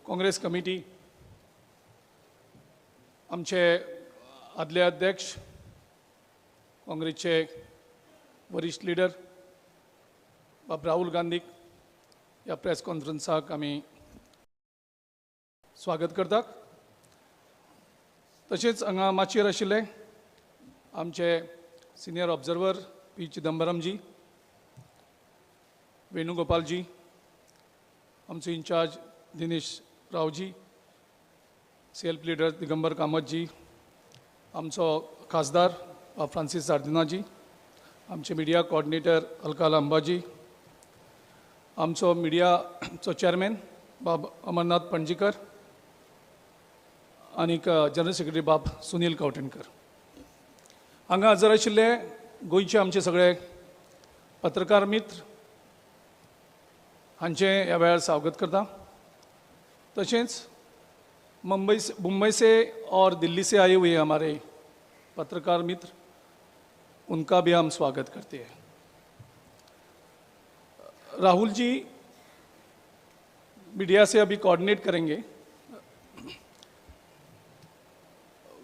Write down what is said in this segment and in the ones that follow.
Congress committee, आमचे आदले अध्यक्ष, काँग्रेसचे वरिष्ठ लीडर बाब राहुल गांधी ह्या प्रेस कॉन्फरन्साक आमी स्वागत करतात. तशेंच हांगा माचयेर आशिल्ले आमचे सिनियर ऑब्जर्वर पी चिदंबरम जी, वेणुगोपाल जी, आमचे in charge Dinesh Rao ji, self leader Digambar Kamat जी, आमचो खासदार फ्रांसीस सार्दिना जी, आमचे मिडिया कोऑर्डिनेटर अलका लांबा जी, आमचो मिडियाचो चेअरमॅन बाब अमरनाथ पणजीकर आणि जनरल सेक्रेटरी बाब सुनील कवटेणकर. हांगा हजर आशिल्ले गोंयचे आमचे सगळे पत्रकार मित्र हांचे ह्या वेळार स्वागत करता. तशेंच मुंबई से और दिल्ली से आए हुए हमारे पत्रकार मित्र, उनका भी हम स्वागत करते हैं. राहुल जी मीडिया से अभी कोऑर्डिनेट करेंगे.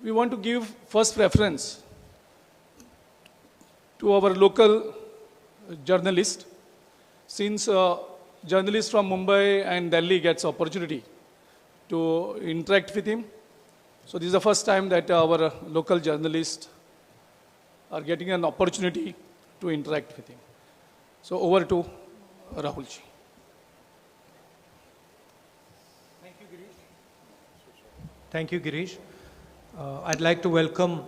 We want to give first preference to our local journalist, since journalists from Mumbai and Delhi gets opportunity to interact with him. So this is the first time that our local journalists are getting an opportunity to interact with him. So over to Rahul ji. Thank you, Girish. I'd like to welcome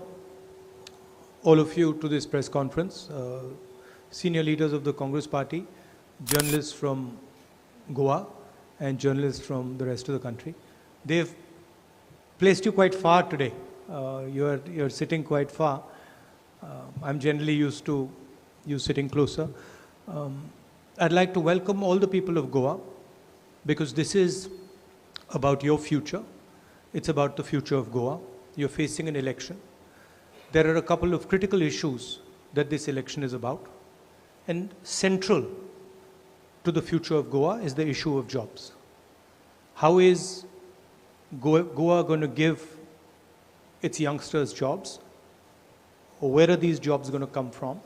all of you to this press conference. Senior leaders of the Congress Party, journalists from Goa, and journalists from the rest of the country. They've placed you quite far today. You're sitting quite far. I'm generally used to you sitting closer. I'd like to welcome all the people of Goa, because this is about your future. It's about the future of Goa. You're facing an election. There are a couple of critical issues that this election is about. And central to the future of Goa is the issue of jobs. How is Goa going to give its youngsters jobs? Or where are these jobs going to come from?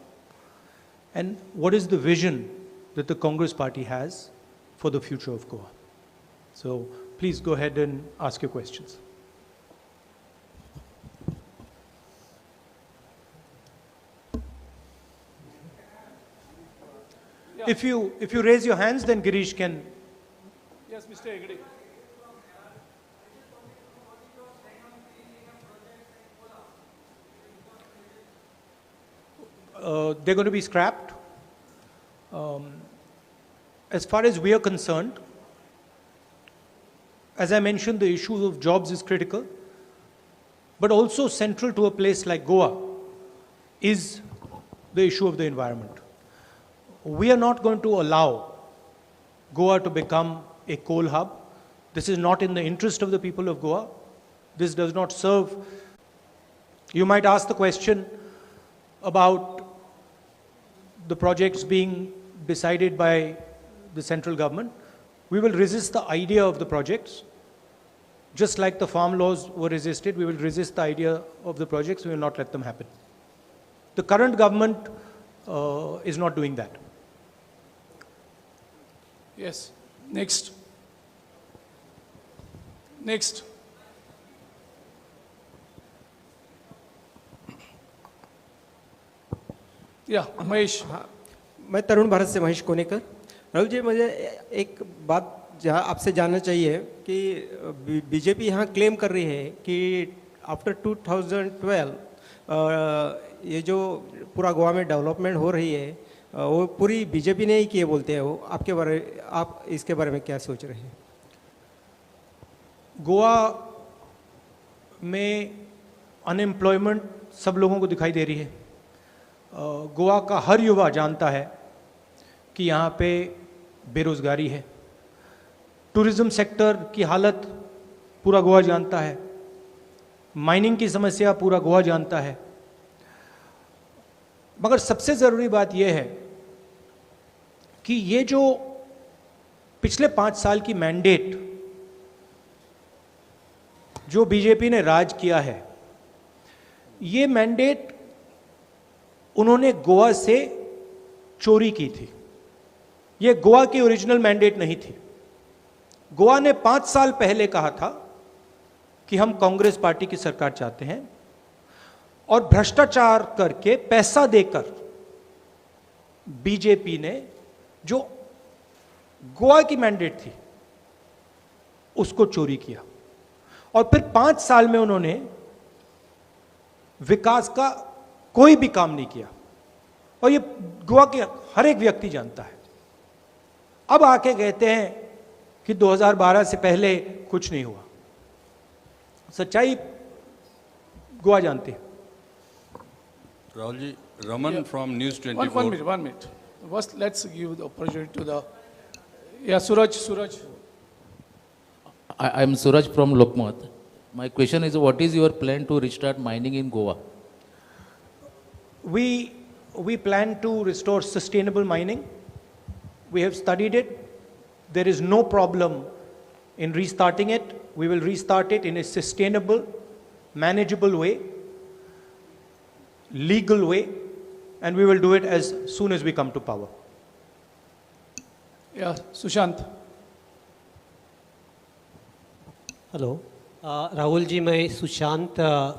And what is the vision that the Congress Party has for the future of Goa? So please go ahead and ask your questions. Yeah. If you raise your hands, then Girish can. Yes, Mr. Hegde. They're going to be scrapped. As far as we are concerned, as I mentioned, the issue of jobs is critical, but also central to a place like Goa is the issue of the environment. We are not going to allow Goa to become a coal hub. This is not in the interest of the people of Goa. This does not serve. You might ask the question about the projects being decided by the central government. We will resist the idea of the projects. Just like the farm laws were resisted, we will resist the idea of the projects. We will not let them happen. The current government is not doing that. Yes. Next. Yeah, Mahesh. हाँ, मैं तरुण भारत से महेश कोनेकर. राहुल जी, मुझे एक बात जहाँ आपसे जानना चाहिए कि बीजेपी यहाँ क्लेम कर रही है कि आफ्टर 2012 ये जो पूरा गोवा में डेवलपमेंट हो रही है वो पूरी बीजेपी ने ही किए बोलते हैं. वो आप इसके बारे में क्या सोच रहे हैं? गोवा में अनएम्प्लॉयमेंट सब लोगों को दिखाई दे रही है. गोवा का हर युवा जानता है कि यहाँ पे बेरोजगारी है. टूरिज्म सेक्टर की हालत पूरा गोवा जानता है. माइनिंग की समस्या पूरा गोवा जानता है. मगर सबसे ज़रूरी बात यह है कि ये जो पिछले 5 साल की मैंडेट जो बीजेपी ने राज किया है, ये मैंडेट उन्होंने गोवा से चोरी की थी। ये गोवा की ओरिजिनल मैंडेट नहीं थी। गोवा ने 5 साल पहले कहा था कि हम कांग्रेस पार्टी की सरकार चाहते हैं, और भ्रष्टाचार करके पैसा देकर बीजेपी ने जो गोवा की मैंडेट थी उसको चोरी किया, और फिर 5 साल में उन्होंने विकास का कोई भी काम नहीं किया, और ये गोवा के हर एक व्यक्ति जानता है। अब आके कहते हैं कि 2012 से पहले कुछ नहीं हुआ। सच्चाई गोवा जानते हैं। Rahul ji, Raman from News 24. One minute. First, let's give the opportunity to the. Yeah, Suraj. I'm Suraj from Lokmat. My question is, what is your plan to restart mining in Goa? We plan to restore sustainable mining. We have studied it. There is no problem in restarting it. We will restart it in a sustainable, manageable way, legal way, and we will do it as soon as we come to power. Yeah, Sushant. Hello Rahul ji, मैं Sushant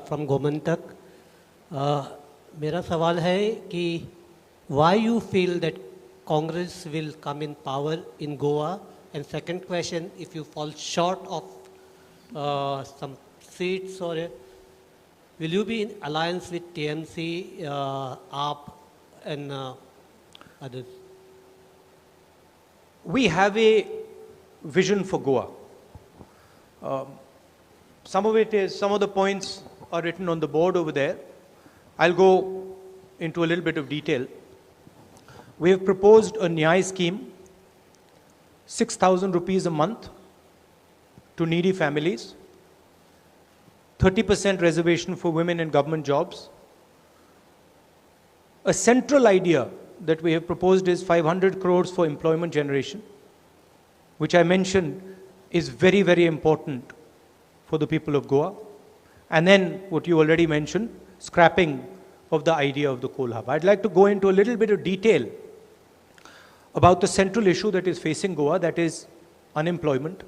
from Gomantak. मेरा सवाल है कि why you feel that Congress will come in power in Goa, and second question, if you fall short of some seats or will you be in alliance with TMC, AAP and others? We have a vision for Goa. Some of the points are written on the board over there. I'll go into a little bit of detail. We have proposed a Nyay scheme, 6,000 rupees a month to needy families, 30% reservation for women in government jobs. A central idea that we have proposed is 500 crores for employment generation, which I mentioned is very, very important for the people of Goa. And then what you already mentioned, scrapping of the idea of the coal hub. I'd like to go into a little bit of detail about the central issue that is facing Goa, that is unemployment,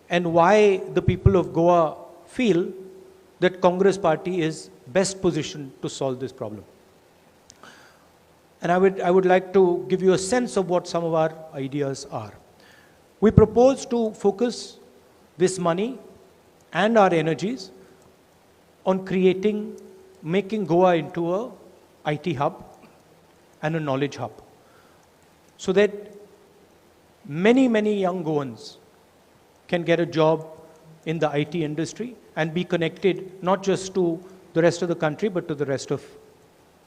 and why the people of Goa feel that Congress party is best positioned to solve this problem. And I would like to give you a sense of what some of our ideas are. We propose to focus this money and our energies on making Goa into a IT hub and a knowledge hub, so that many, many young Goans can get a job in the IT industry and be connected not just to the rest of the country, but to the rest of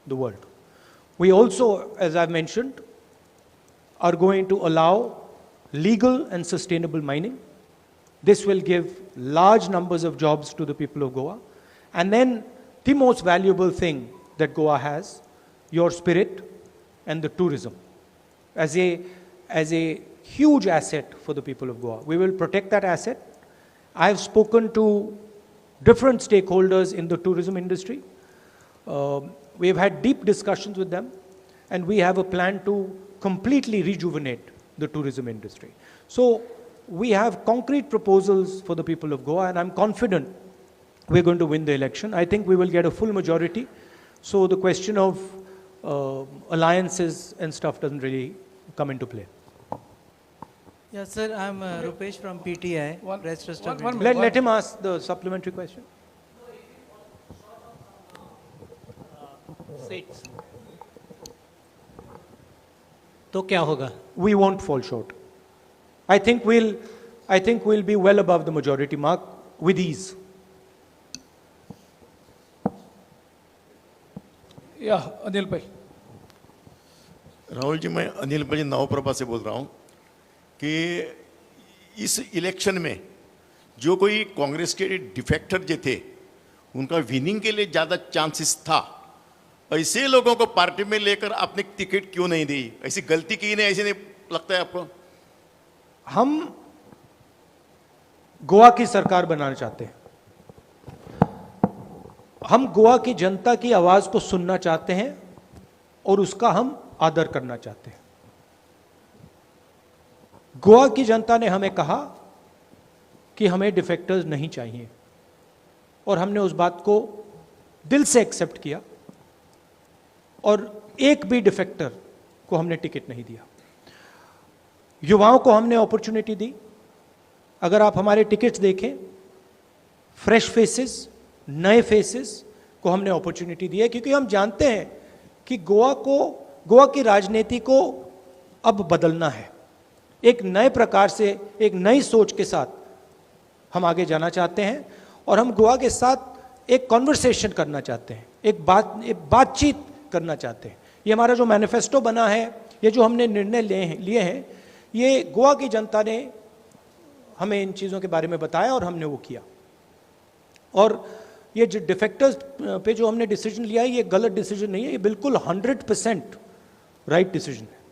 the world. We also, as I've mentioned, are going to allow legal and sustainable mining. This will give large numbers of jobs to the people of Goa. And then the most valuable thing that Goa has, your spirit and the tourism, as a huge asset for the people of Goa. We will protect that asset. I have spoken to different stakeholders in the tourism industry. We have had deep discussions with them, and we have a plan to completely rejuvenate the tourism industry. So we have concrete proposals for the people of Goa, and I'm confident we're going to win the election. I think we will get a full majority. So the question of alliances and stuff doesn't really come into play. Yes, sir. I'm Rupesh from PTI. Let him ask the supplementary question. Seats. तो क्या होगा? We won't fall short. I think we'll be well above the majority mark with ease. Yeah, Anil Bhai. Rahul ji, मैं अनिल भाई नवप्रभा से बोल रहा हूँ कि इस इलेक्शन में जो कोई कांग्रेस के डिफेक्टर जो थे उनका विनिंग के लिए ज़्यादा चांसेस था, ऐसे लोगों को पार्टी में लेकर आपने टिकट क्यों नहीं दी? ऐसी गलती की नहीं, ऐसे नहीं लगता है आपको? हम गोवा की सरकार बनाना चाहते हैं, हम गोवा की जनता की आवाज को सुनना चाहते हैं और उसका हम आदर करना चाहते हैं। गोवा की जनता ने हमें कहा कि हमें डिफेक्टर्स नहीं चाहिए और हमने उस बात को दिल से एक्सेप्ट किया और एक भी डिफेक्टर को हमने टिकट नहीं दिया। युवाओं को हमने अपॉर्चुनिटी दी। अगर आप हमारे टिकट्स देखें, फ्रेश फेसेस, नए फेसेस को हमने अपॉर्चुनिटी दी है, क्योंकि हम जानते हैं कि गोवा की राजनीति को अब बदलना है। एक नए प्रकार से, एक नई सोच के साथ हम आगे जाना चाहते हैं और हम गोवा के साथ एक कॉन्वर्सेशन करना चाहते हैं, एक बातचीत करना चाहते हैं। ये हमारा जो मैनिफेस्टो बना है, ये जो हमने निर्णय लिए हैं, ये गोवा की जनता ने हमें इन चीज़ों के बारे में बताया और हमने वो किया। और ये जो डिफेक्टर्स पे जो हमने डिसीजन लिया है, ये गलत डिसीजन नहीं है, ये बिल्कुल 100% राइट डिसीजन है।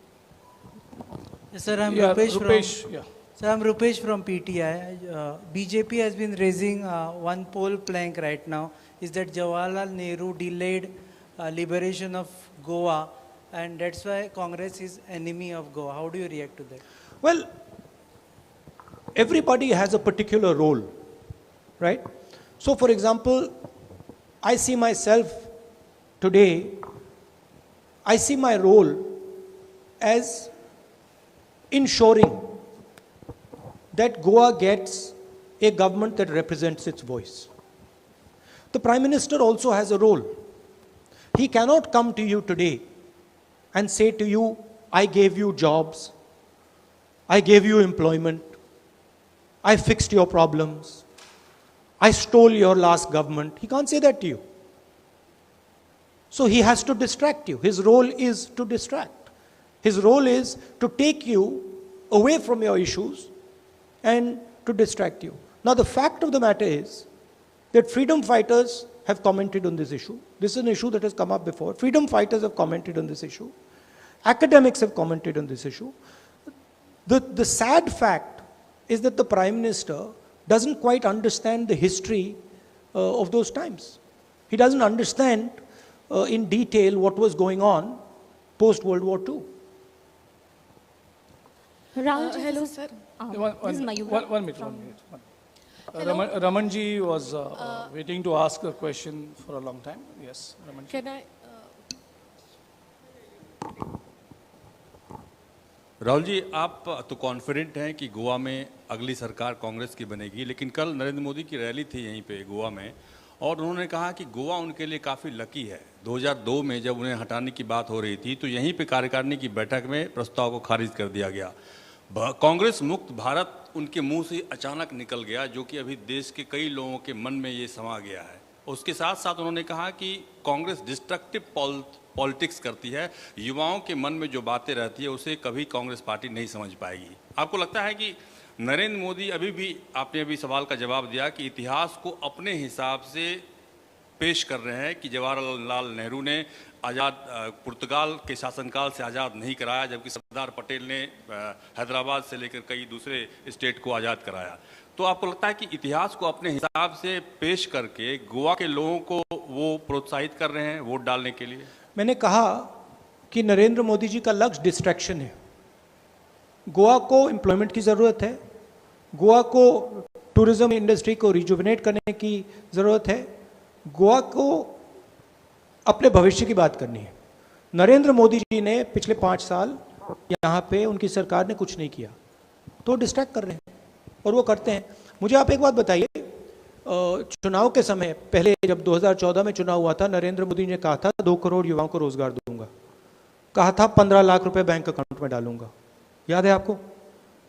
Yes, sir, I'm Yeah, Rupesh, Rupesh, from. yeah. Sir, I'm Rupesh from PTI. BJP has been raising one poll plank right now. Is that Jawaharlal Nehru delayed liberation of Goa, and that's why Congress is enemy of Goa. How do you react to that? Well, everybody has a particular role, right? So, for example, I see myself today, I see my role as ensuring that Goa gets a government that represents its voice. The Prime Minister also has a role. He cannot come to you today and say to you, I gave you jobs, I gave you employment, I fixed your problems, I stole your last government. He can't say that to you. So he has to distract you. His role is to distract. His role is to take you away from your issues and to distract you. Now the fact of the matter is that freedom fighters have commented on this issue. This is an issue that has come up before. Freedom fighters have commented on this issue. Academics have commented on this issue. The sad fact is that the Prime Minister doesn't quite understand the history of those times. He doesn't understand in detail what was going on post-World War II. Rahul, Hello, sir. this is Mayura. One minute. Ramanji was waiting to ask a question for a long time. Yes, Ramanji. Can I? Rahul ji, आप तो confident हैं कि गोवा में अगली सरकार कांग्रेस की बनेगी, लेकिन कल नरेंद्र मोदी की रैली थी यहीं पे गोवा में और उन्होंने कहा कि गोवा उनके लिए काफ़ी लकी है। 2002 में जब उन्हें हटाने की बात हो रही थी तो यहीं पे कार्यकारिणी की बैठक में प्रस्ताव को खारिज कर दिया गया। कांग्रेस मुक्त भारत उनके मुंह से अचानक निकल गया, जो कि अभी देश के कई लोगों के मन में ये समा गया है। उसके साथ साथ उन्होंने कहा कि कांग्रेस डिस्ट्रक्टिव पॉलिटिक्स करती है, युवाओं के मन में जो बातें रहती है उसे कभी कांग्रेस पार्टी नहीं समझ पाएगी। आपको लगता है कि नरेंद्र मोदी अभी भी, आपने अभी सवाल का जवाब दिया कि इतिहास को अपने हिसाब से पेश कर रहे हैं कि जवाहरलाल नेहरू ने आज़ाद पुर्तगाल के शासनकाल से आज़ाद नहीं कराया, जबकि सरदार पटेल ने हैदराबाद से लेकर कई दूसरे स्टेट को आज़ाद कराया। तो आपको लगता है कि इतिहास को अपने हिसाब से पेश करके गोवा के लोगों को वो प्रोत्साहित कर रहे हैं वोट डालने के लिए? मैंने कहा कि नरेंद्र मोदी जी का लक्ष्य डिस्ट्रैक्शन है। गोवा को एम्प्लॉयमेंट की ज़रूरत है, गोवा को टूरिज्म इंडस्ट्री को रिजुविनेट करने की ज़रूरत है, गोवा को अपने भविष्य की बात करनी है। नरेंद्र मोदी जी ने पिछले 5 साल यहाँ पे उनकी सरकार ने कुछ नहीं किया, तो डिस्ट्रैक्ट कर रहे हैं और वो करते हैं। मुझे आप एक बात बताइए, चुनाव के समय पहले जब 2014 में चुनाव हुआ था, नरेंद्र मोदी ने कहा था 2 करोड़ युवाओं को रोजगार दूंगा, कहा था 15 लाख रुपए बैंक अकाउंट में डालूंगा, याद है आपको?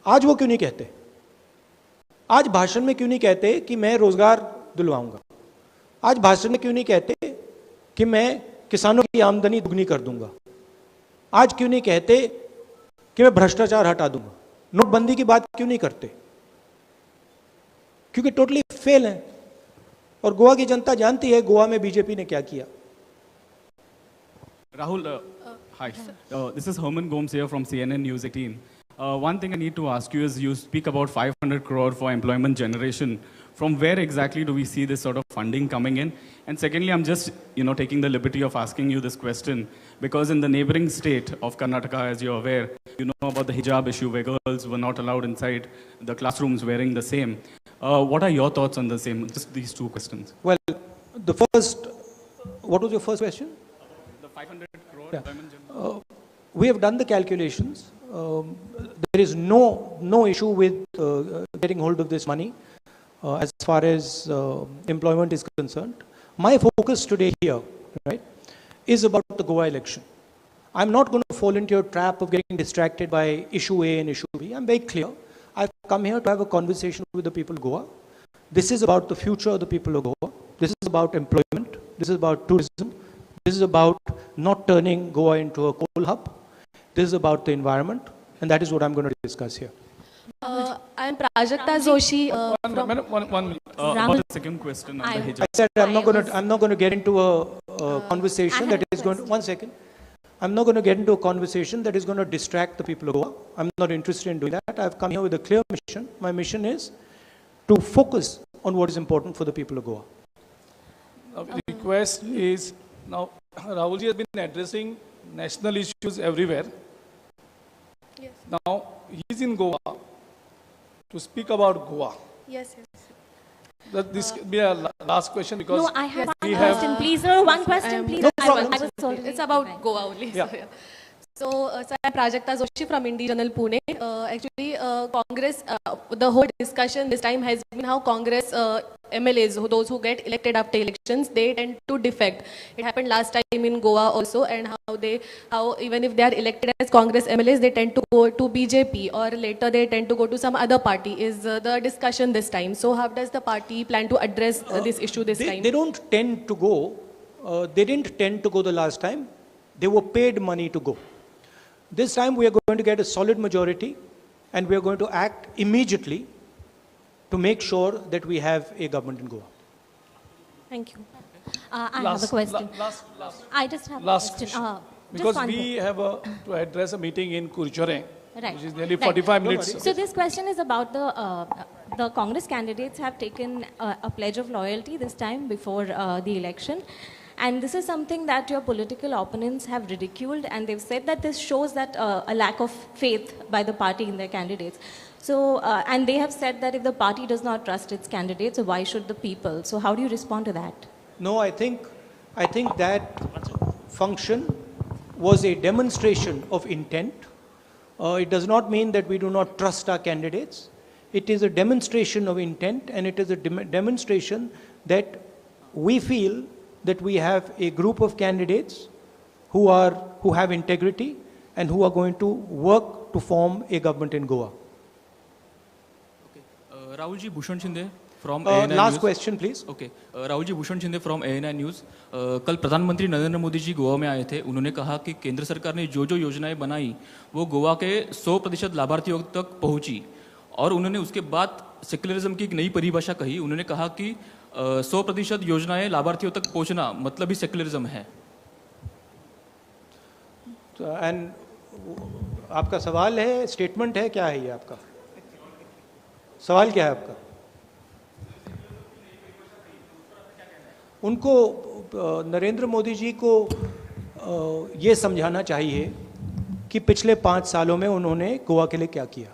आज वो क्यों नहीं कहते? आज भाषण में क्यों नहीं कहते कि मैं रोजगार दिलवाऊंगा? आज भाषण में क्यों नहीं कहते कि मैं किसानों की आमदनी दुगनी कर दूंगा? आज क्यों नहीं कहते कि मैं भ्रष्टाचार हटा दूंगा? नोटबंदी की बात क्यों नहीं करते? क्योंकि टोटली फेल है और गोवा की जनता जानती है गोवा में बीजेपी ने क्या किया। Rahul, hi. This is Herman Gomes here from CNN News 18. One thing I need to ask you is, you speak about 500 crore for employment generation From where exactly do we see this sort of funding coming in? And secondly, I'm just, taking the liberty of asking you this question because in the neighboring state of Karnataka, as you're aware, you know about the hijab issue where girls were not allowed inside the classrooms wearing the same. What are your thoughts on the same? Just these two questions. Well, what was your first question? The 500 crore Yeah. women general. We have done the calculations. There is no issue with getting hold of this money as far as employment is concerned. My focus today here, right, is about the Goa election. I'm not going to fall into your trap of getting distracted by issue A and issue B. I'm very clear. I've come here to have a conversation with the people of Goa. This is about the future of the people of Goa. This is about employment. This is about tourism. This is about not turning Goa into a coal hub. This is about the environment. And that is what I'm going to discuss here. I'm Prajakta Joshi. One minute. About the second question on the hijab. I said I'm not going to get into a conversation that is going to, one second. I'm not going to get into a conversation that is going to distract the people of Goa. I'm not interested in doing that. I've come here with a clear mission. My mission is to focus on what is important for the people of Goa. The request is, now Rahulji has been addressing national issues everywhere. Yes. Now he's in Goa to speak about Goa. Yes. This could be a last question because No, I have we one have question, please. No, one question, please. No I problem. was already- It's about Goa only. Yeah. So, sir, I'm Prajakta Joshi from Indie Journal Pune. Actually, Congress, the whole discussion this time has been how Congress MLAs, those who get elected after elections, they tend to defect. It happened last time in Goa also, and how even if they are elected as Congress MLAs, they tend to go to BJP or later they tend to go to some other party. Is the discussion this time? So, how does the party plan to address this issue this time? They don't tend to go. They didn't tend to go the last time. They were paid money to go. This time we are going to get a solid majority and we are going to act immediately to make sure that we have a government in Goa. Thank you. I have a question. I just have a question. Because just one we have to address a meeting in Kurchare, Right. which is nearly Right. 45 minutes. So this question is about the Congress candidates have taken a pledge of loyalty this time before the election. And this is something that your political opponents have ridiculed, and they've said that this shows that a lack of faith by the party in their candidates. So, and they have said that if the party does not trust its candidates, so why should the people? So how do you respond to that? No, I think that function was a demonstration of intent. It does not mean that we do not trust our candidates. It is a demonstration of intent, and it is a demonstration that we feel that we have a group of candidates who have integrity and who are going to work to form a government in Goa. Rahul ji, Bhushan Shinde from ANI Last News. question, please. Okay Rahul ji Bhushan Shinde from ANI news कल प्रधानमंत्री नरेंद्र मोदी जी गोवा में आए थे. उन्होंने कहा कि केंद्र सरकार ने जो योजनाएं बनाई वो गोवा के 100% लाभार्थियों तक पहुंची और उन्होंने उसके बाद सेक्युलरिज्म की एक नई परिभाषा कही. उन्होंने कहा कि 100% योजनाएं लाभार्थियों तक पहुंचना मतलब ही सेक्युलरिज्म है. एंड आपका सवाल है, स्टेटमेंट है, क्या है ये आपका सवाल? क्या है आपका? उनको नरेंद्र मोदी जी को ये समझाना चाहिए कि पिछले 5 सालों में उन्होंने गोवा के लिए क्या किया.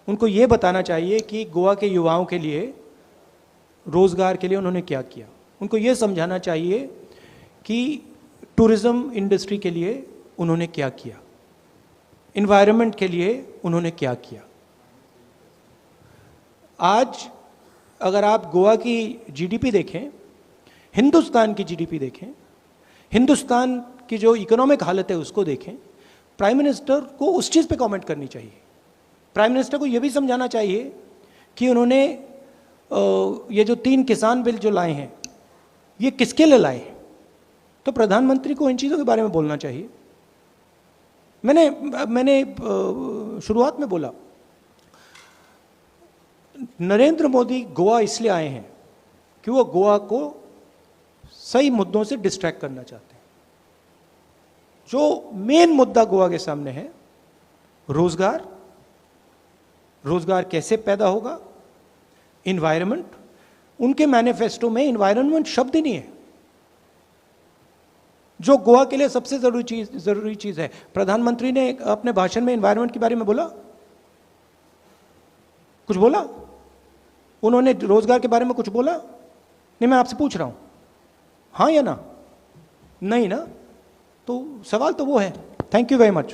उनको ये बताना चाहिए कि गोवा के युवाओं के लिए, रोजगार के लिए उन्होंने क्या किया. उनको ये समझाना चाहिए कि टूरिज्म इंडस्ट्री के लिए उन्होंने क्या किया, एनवायरनमेंट के लिए उन्होंने क्या किया. आज अगर आप गोवा की जीडीपी देखें, हिंदुस्तान की जीडीपी देखें, हिंदुस्तान की जो इकोनॉमिक हालत है उसको देखें, प्राइम मिनिस्टर को उस चीज़ पे कमेंट करनी चाहिए. प्राइम मिनिस्टर को ये भी समझाना चाहिए कि उन्होंने ये जो 3 किसान बिल जो लाए हैं ये किसके लिए लाए. तो प्रधानमंत्री को इन चीज़ों के बारे में बोलना चाहिए. मैंने शुरुआत में बोला, नरेंद्र मोदी गोवा इसलिए आए हैं कि वो गोवा को सही मुद्दों से डिस्ट्रैक्ट करना चाहते हैं. जो मेन मुद्दा गोवा के सामने है, रोजगार कैसे पैदा होगा, इन्वायरमेंट, उनके मैनिफेस्टो में इन्वायरमेंट शब्द ही नहीं है, जो गोवा के लिए सबसे जरूरी चीज है। प्रधानमंत्री ने अपने भाषण में इन्वायरमेंट के बारे में बोला, कुछ बोला? उन्होंने रोजगार के बारे में कुछ बोला? नहीं, मैं आपसे पूछ रहा हूं, हाँ या ना? नहीं ना, तो सवाल तो वो है। Thank you very much.